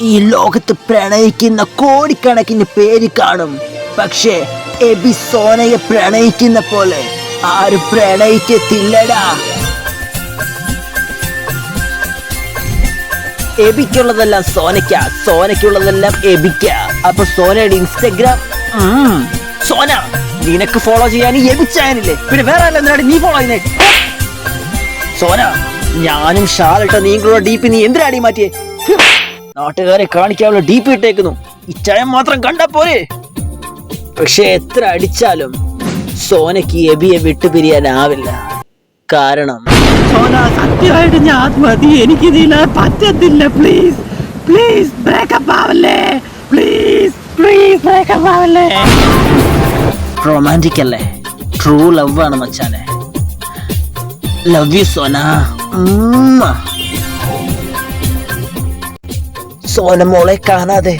ഈ ലോകത്ത് പ്രണയിക്കുന്ന കോടിക്കണക്കിന് പേര് കാണും. പക്ഷേ എബി സോനയെ പ്രണയിക്കുന്ന പോലെ ആരും പ്രണയിക്കത്തില്ലടാ. എബിക്കുള്ളതെല്ലാം സോനയ്ക്ക, സോനയ്ക്കുള്ളതെല്ലാം എബിക്ക. അപ്പൊ സോനയുടെ ഇൻസ്റ്റഗ്രാം സോന നിനക്ക് ഫോളോ ചെയ്യാൻ എബി ചാനലില്ലേ, പിന്നെ വേറെ എന്തിനാണ് നീ ഫോളോ ചെയ്യുന്നേ? സോന ഞാനും ഷാലിട്ട നീങ്കളുള്ള ഡീപ്പി നീ എന്തിനാടി മാറ്റിയേ? നാട്ടുകാരെ കാണിക്കാനുള്ള ഡീപ്പി ഇട്ടേക്കുന്നു. ഈ ചായം മാത്രം കണ്ടാ പോരെ. പക്ഷെ എത്ര അടിച്ചാലും സോനയ്ക്ക് എബിയെ വിട്ടുപിരിയാനാവില്ല. കാരണം സോന സത്യമായിട്ട് ഞാൻ മതി, എനിക്ക് ഇതിലാ പറ്റത്തില്ല. പ്ലീസ് പ്ലീസ് ബ്രേക്കപ്പ് ആവല്ലേ, പ്ലീസ് പ്ലീസ് ബ്രേക്കപ്പ് ആവല്ലേ. റൊമാൻറ്റിക് അല്ലേ, ട്രൂ ലവ് ആണ് മച്ചാനെ. Love you Sona. സോന മോളെ കാണാതെ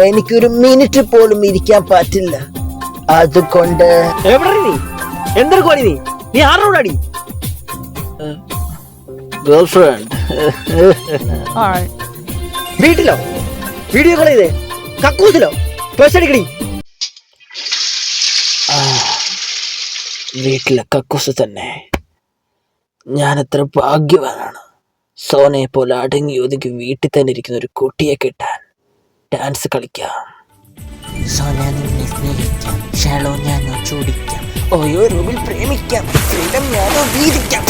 എനിക്കൊരു മിനിറ്റ് പോലും ഇരിക്കാൻ പറ്റില്ല. അതുകൊണ്ട് എവിടെ നീ, എന്തൊരു നീ നീ ആരോടാടി? ഗേൾഫ്രണ്ട്. വീട്ടിലോ? വീഡിയോ കോൾ ചെയ്തേ? കക്കൂസിലോ? പേഴ്സടിക്കടി. വീട്ടിലെ കക്കൂസ് തന്നെ. ഞാൻ എത്ര ഭാഗ്യവാനാണ്. സോനയെ പോലെ അടങ്ങി ഒതുങ്ങി വീട്ടിൽ തന്നെ ഇരിക്കുന്ന ഒരു കുട്ടിയെ കിട്ടാൻ. ഡാൻസ് കളിക്കാം, സോന നിന്നെ സ്നേഹിക്കാം, ഷാലോ ഞാനോ ചൂടിക്കാം, ഓയോ റൂമിൽ പ്രേമിക്കാം, ഞാനോ വീതിക്കാം.